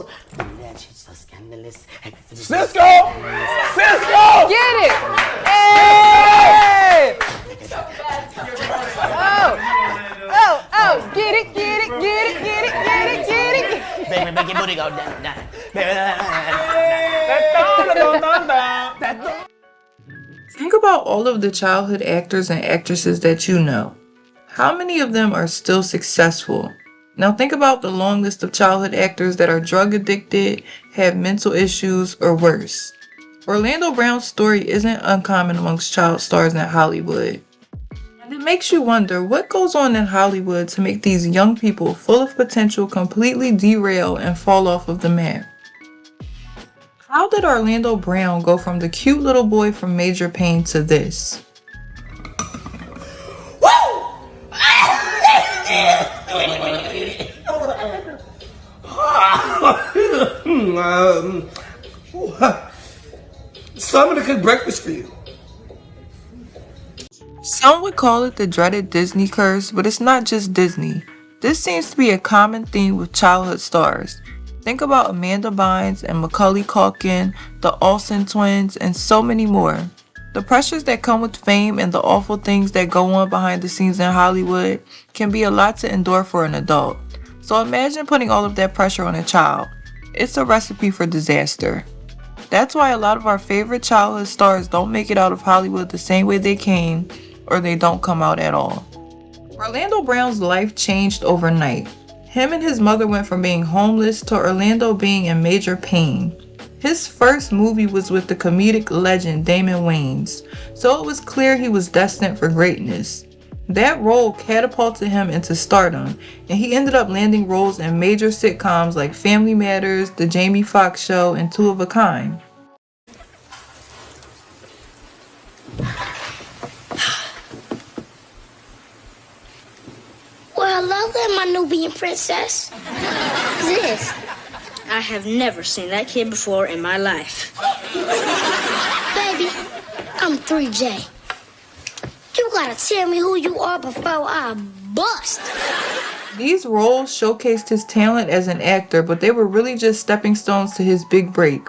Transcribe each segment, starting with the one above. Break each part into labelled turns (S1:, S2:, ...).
S1: Lord. That shit's so scandalous.
S2: Cisco! Cisco!
S3: Get it! Hey! Oh, get it.
S1: Baby, make your booty go down.
S4: Think about all of the childhood actors and actresses that you know. How many of them are still successful? Now think about the long list of childhood actors that are drug addicted, have mental issues, or worse. Orlando Brown's story isn't uncommon amongst child stars in Hollywood. And it makes you wonder what goes on in Hollywood to make these young people full of potential completely derail and fall off of the map. How did Orlando Brown go from the cute little boy from Major Payne to this?
S2: So I'm gonna cook breakfast for you.
S4: Some would call it the dreaded Disney curse, but it's not just Disney. This seems to be a common theme with childhood stars. Think about Amanda Bynes and Macaulay Culkin, the Olsen twins, and so many more. The pressures that come with fame and the awful things that go on behind the scenes in Hollywood can be a lot to endure for an adult. So imagine putting all of that pressure on a child. It's a recipe for disaster. That's why a lot of our favorite childhood stars don't make it out of Hollywood the same way they came, or they don't come out at all. Orlando Brown's life changed overnight. Him and his mother went from being homeless to Orlando being in major pain. His first movie was with the comedic legend Damon Wayans, so it was clear he was destined for greatness. That role catapulted him into stardom, and he ended up landing roles in major sitcoms like Family Matters, The Jamie Foxx Show, and Two of a Kind.
S5: Well, hello there, my Nubian princess. Who's this?
S6: I have never seen that kid before in my life.
S5: Baby, I'm 3J. You gotta tell me who you are before I bust.
S4: These roles showcased his talent as an actor, but they were really just stepping stones to his big break.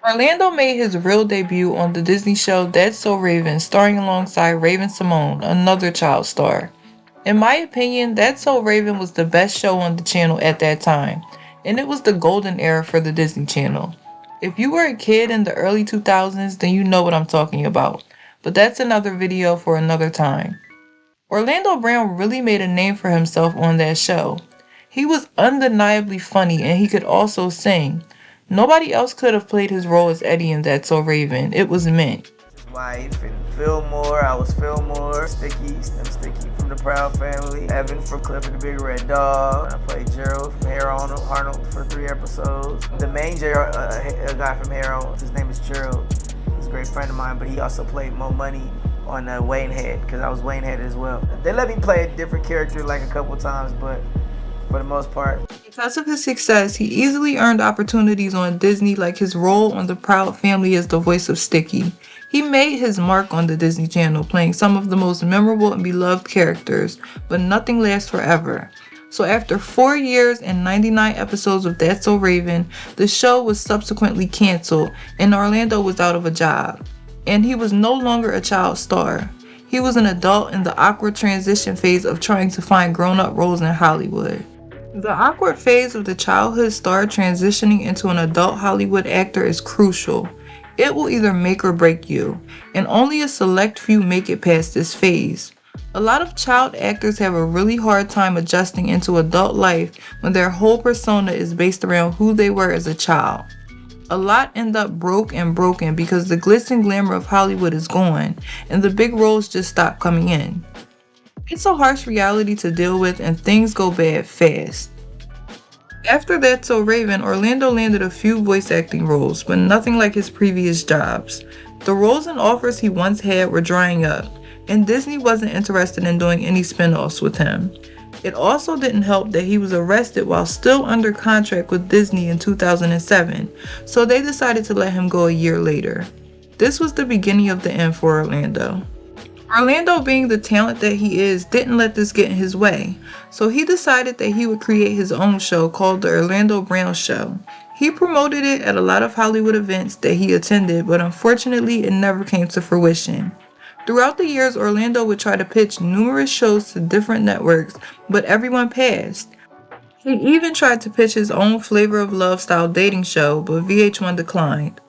S4: Orlando made his real debut on the Disney show That's So Raven, starring alongside Raven-Symoné, another child star. In my opinion, That's So Raven was the best show on the channel at that time, and it was the golden era for the Disney Channel. If you were a kid in the early 2000s, then you know what I'm talking about, but that's another video for another time. Orlando Brown really made a name for himself on that show. He was undeniably funny, and he could also sing. Nobody else could have played his role as Eddie in That's So Raven. It was meant.
S7: Wife and Fillmore, I was Fillmore, Sticky, I'm Sticky from the Proud Family, Evan from Cliff and the Big Red Dog, I played Gerald from Hair Arnold for 3 episodes. The main Gerald, a guy from Hair Arnold, his name is Gerald, he's a great friend of mine, but he also played Mo Money on Wayne Head, because I was Wayne Head as well. They let me play a different character like a couple times, but for the most part.
S4: Because of his success, he easily earned opportunities on Disney, like his role on The Proud Family as the voice of Sticky. He made his mark on the Disney Channel, playing some of the most memorable and beloved characters, but nothing lasts forever. So after 4 years and 99 episodes of That's So Raven, the show was subsequently canceled, and Orlando was out of a job. And he was no longer a child star. He was an adult in the awkward transition phase of trying to find grown-up roles in Hollywood. The awkward phase of the childhood star transitioning into an adult Hollywood actor is crucial. It will either make or break you, and only a select few make it past this phase. A lot of child actors have a really hard time adjusting into adult life when their whole persona is based around who they were as a child. A lot end up broke and broken because the glitz and glamour of Hollywood is gone, and the big roles just stop coming in. It's a harsh reality to deal with, and things go bad fast. After That's So Raven, Orlando landed a few voice acting roles, but nothing like his previous jobs. The roles and offers he once had were drying up, and Disney wasn't interested in doing any spin-offs with him. It also didn't help that he was arrested while still under contract with Disney in 2007, so they decided to let him go a year later. This was the beginning of the end for Orlando. Orlando, being the talent that he is, didn't let this get in his way, so he decided that he would create his own show called The Orlando Brown Show. He promoted it at a lot of Hollywood events that he attended, but unfortunately it never came to fruition. Throughout the years, Orlando would try to pitch numerous shows to different networks, but everyone passed. He even tried to pitch his own Flavor of Love style dating show, but VH1 declined.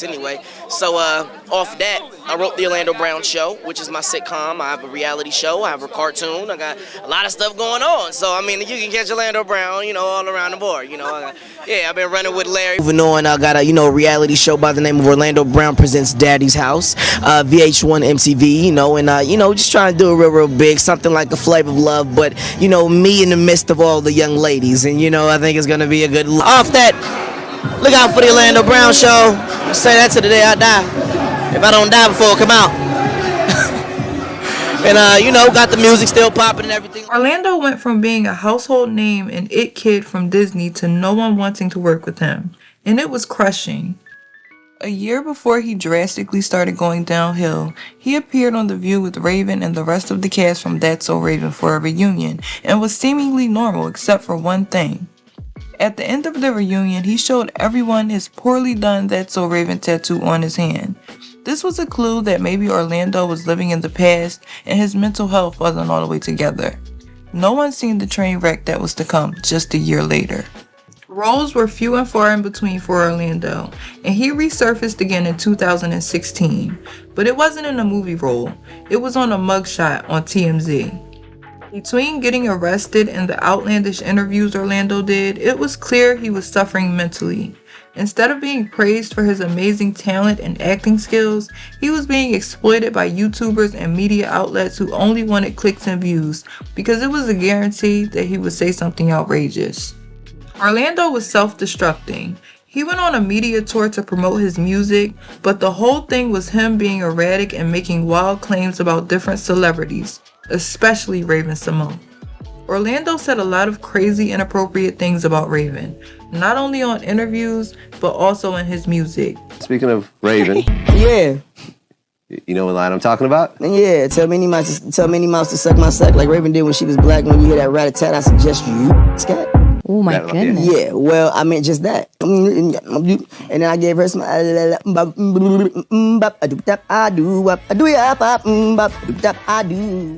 S7: Anyway, so off that, I wrote the Orlando Brown Show, which is my sitcom. I have a reality show, I have a cartoon, I got a lot of stuff going on. So I mean, you can catch Orlando Brown, all around the board. I've been running with Larry. Moving on, I got a reality show by the name of Orlando Brown Presents Daddy's House, VH1 MTV. And just trying to do it real big, something like a Flavor of Love, but me in the midst of all the young ladies, and I think it's gonna be a good. Off that, look out for the Orlando Brown Show. I say that to the day I die. If I don't die before it come out. And got the music still popping and everything.
S4: Orlando went from being a household name and it kid from Disney to no one wanting to work with him, and it was crushing. A year before he drastically started going downhill, he appeared on The View with Raven and the rest of the cast from That's So Raven for a reunion, and was seemingly normal except for one thing. At the end of the reunion, he showed everyone his poorly done That's So Raven tattoo on his hand. This was a clue that maybe Orlando was living in the past and his mental health wasn't all the way together. No one seen the train wreck that was to come just a year later. Roles were few and far in between for Orlando, and he resurfaced again in 2016, but it wasn't in a movie role, it was on a mugshot on TMZ. Between getting arrested and the outlandish interviews Orlando did, it was clear he was suffering mentally. Instead of being praised for his amazing talent and acting skills, he was being exploited by YouTubers and media outlets who only wanted clicks and views because it was a guarantee that he would say something outrageous. Orlando was self-destructing. He went on a media tour to promote his music, but the whole thing was him being erratic and making wild claims about different celebrities, especially Raven-Symoné. Orlando said a lot of crazy, inappropriate things about Raven, not only on interviews, but also in his music.
S8: Speaking of Raven,
S7: Yeah.
S8: you know what line I'm talking about?
S7: Yeah, tell Minnie Mouse to suck my sack like Raven did when she was black. When you hear that rat-a-tat, I suggest you scat.
S3: Oh my
S8: Yeah.
S3: goodness.
S7: Yeah, well, I meant just that. And then I gave her some.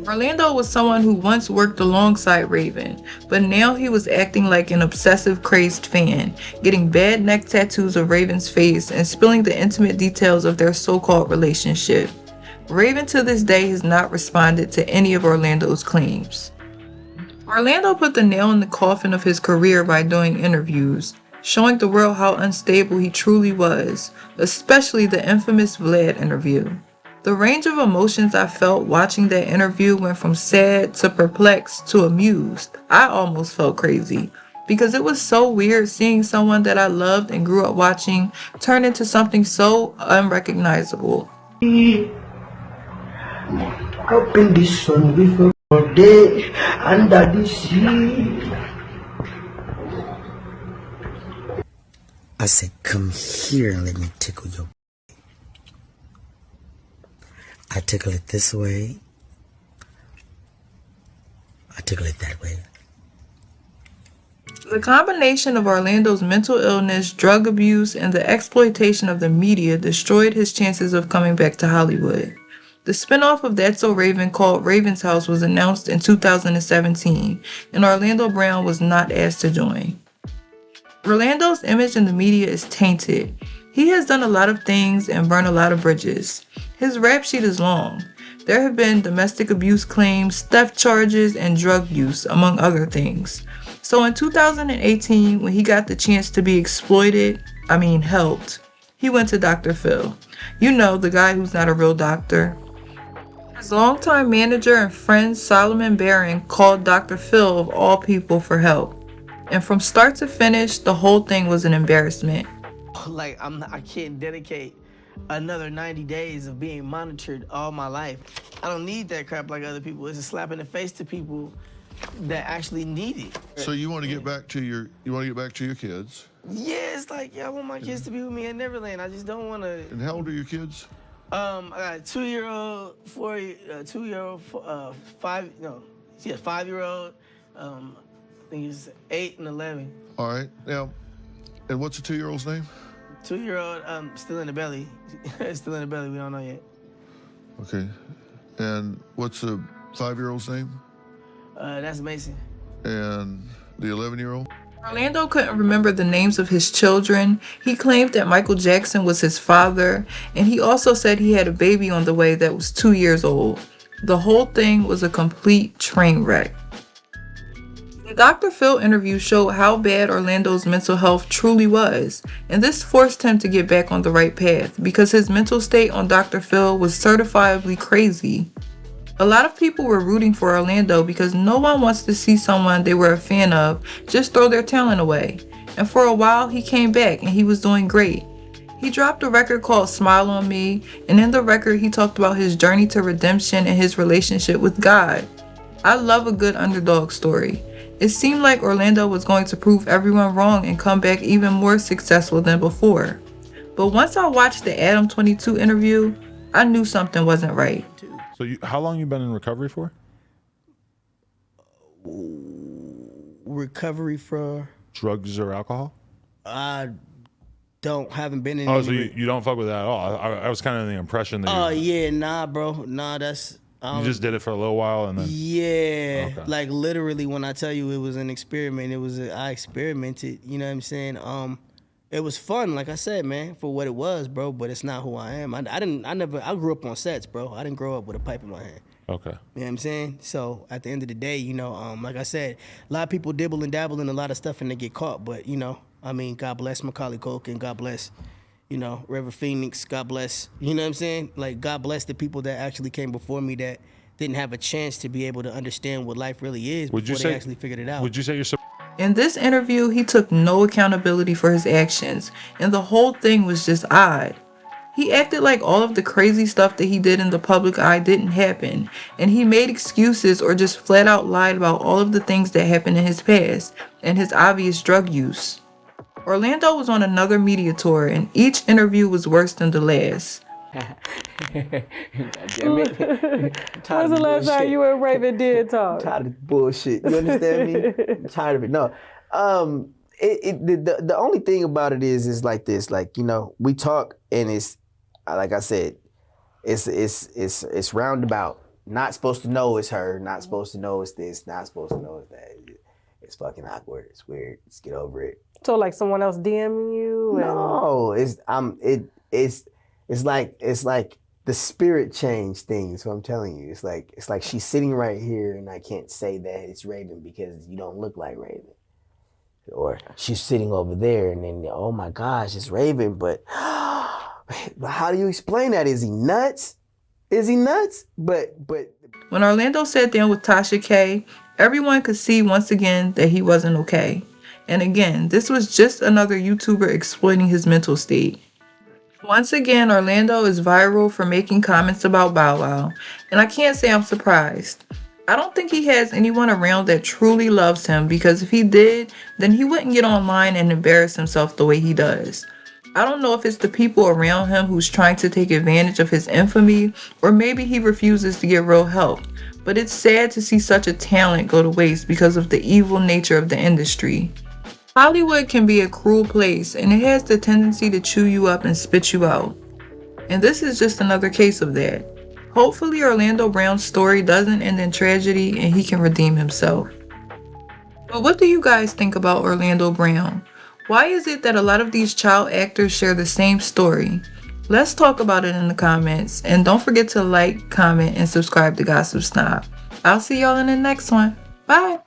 S4: Orlando was someone who once worked alongside Raven, but now he was acting like an obsessive, crazed fan, getting bad neck tattoos of Raven's face and spilling the intimate details of their so-called relationship. Raven to this day has not responded to any of Orlando's claims. Orlando put the nail in the coffin of his career by doing interviews, showing the world how unstable he truly was, especially the infamous Vlad interview. The range of emotions I felt watching that interview went from sad to perplexed to amused. I almost felt crazy, because it was so weird seeing someone that I loved and grew up watching turn into something so unrecognizable.
S9: Up in the sun with a day under the sea.
S1: I said, come here and let me tickle your. I tickle it this way. I tickle it that way.
S4: The combination of Orlando's mental illness, drug abuse, and the exploitation of the media destroyed his chances of coming back to Hollywood. The spinoff of That's So Raven called Raven's House was announced in 2017, and Orlando Brown was not asked to join. Orlando's image in the media is tainted. He has done a lot of things and burned a lot of bridges. His rap sheet is long. There have been domestic abuse claims, theft charges, and drug use, among other things. So in 2018, when he got the chance to be helped, he went to Dr. Phil. You know, the guy who's not a real doctor. His longtime manager and friend Solomon Barron called Dr. Phil of all people for help. And from start to finish, the whole thing was an embarrassment.
S7: Like, I can't dedicate another 90 days of being monitored all my life. I don't need that crap like other people. It's a slap in the face to people that actually need it.
S10: So you want to get back to your kids?
S7: Yeah, it's like, yeah, I want my kids to be with me at Neverland. I just don't want to.
S10: And how old are your kids?
S7: I got a 2-year-old, 5-year-old. I think it's 8 and 11.
S10: All right. Now, and what's the 2-year-old's name?
S7: 2-year-old, still in the belly. Still in the belly. We don't know yet.
S10: Okay. And what's the 5-year-old's name?
S7: That's Mason.
S10: And the 11-year-old?
S4: Orlando couldn't remember the names of his children. He claimed that Michael Jackson was his father, and he also said he had a baby on the way that was 2 years old. The whole thing was a complete train wreck. The Dr. Phil interview showed how bad Orlando's mental health truly was, and this forced him to get back on the right path because his mental state on Dr. Phil was certifiably crazy. A lot of people were rooting for Orlando because no one wants to see someone they were a fan of just throw their talent away. And for a while, he came back and he was doing great. He dropped a record called Smile on Me, and in the record, he talked about his journey to redemption and his relationship with God. I love a good underdog story. It seemed like Orlando was going to prove everyone wrong and come back even more successful than before. But once I watched the Adam 22 interview, I knew something wasn't right.
S11: So how long you been in recovery for?
S7: Recovery for
S11: drugs or alcohol?
S7: I haven't been in.
S11: Oh, so you don't fuck with that at all? I was kind of the impression that.
S7: Oh yeah, nah, bro, nah. That's
S11: you just did it for a little while and then.
S7: Yeah,
S11: okay.
S7: Like literally, when I tell you it was an experiment, I experimented. You know what I'm saying? It was fun, like I said, man, for what it was, bro. But it's not who I am. I grew up on sets, bro. I didn't grow up with a pipe in my hand.
S11: Okay.
S7: You know what I'm saying? So at the end of the day, like I said, a lot of people dibble and dabble in a lot of stuff and they get caught. But God bless Macaulay Culkin, God bless, River Phoenix, God bless. You know what I'm saying? Like God bless the people that actually came before me that didn't have a chance to be able to understand what life really is before they actually figured it out.
S11: Would you say you're?
S4: In this interview, he took no accountability for his actions, and the whole thing was just odd. He acted like all of the crazy stuff that he did in the public eye didn't happen, and he made excuses or just flat out lied about all of the things that happened in his past, and his obvious drug use. Orlando was on another media tour, and each interview was worse than the last.
S3: When's the last time you and Raven did talk?
S9: I'm tired of bullshit. You understand me? I'm tired of it. No. The only thing about it is like this. Like, we talk and it's like I said, it's roundabout. Not supposed to know it's her, not supposed to know it's this, not supposed to know it's that. It's fucking awkward. It's weird. Just get over it.
S3: So like someone else DMing you?
S9: No, it's like the spirit changed things. So I'm telling you, it's like she's sitting right here, and I can't say that it's Raven because you don't look like Raven. Or she's sitting over there, and then oh my gosh, it's Raven. But how do you explain that? Is he nuts? Is he nuts? But
S4: when Orlando sat down with Tasha K, everyone could see once again that he wasn't okay. And again, this was just another YouTuber exploiting his mental state. Once again, Orlando is viral for making comments about Bow Wow, and I can't say I'm surprised. I don't think he has anyone around that truly loves him, because if he did, then he wouldn't get online and embarrass himself the way he does. I don't know if it's the people around him who's trying to take advantage of his infamy, or maybe he refuses to get real help, but it's sad to see such a talent go to waste because of the evil nature of the industry. Hollywood can be a cruel place, and it has the tendency to chew you up and spit you out. And this is just another case of that. Hopefully Orlando Brown's story doesn't end in tragedy and he can redeem himself. But what do you guys think about Orlando Brown? Why is it that a lot of these child actors share the same story? Let's talk about it in the comments, and don't forget to like, comment, and subscribe to Gossip Snob. I'll see y'all in the next one. Bye!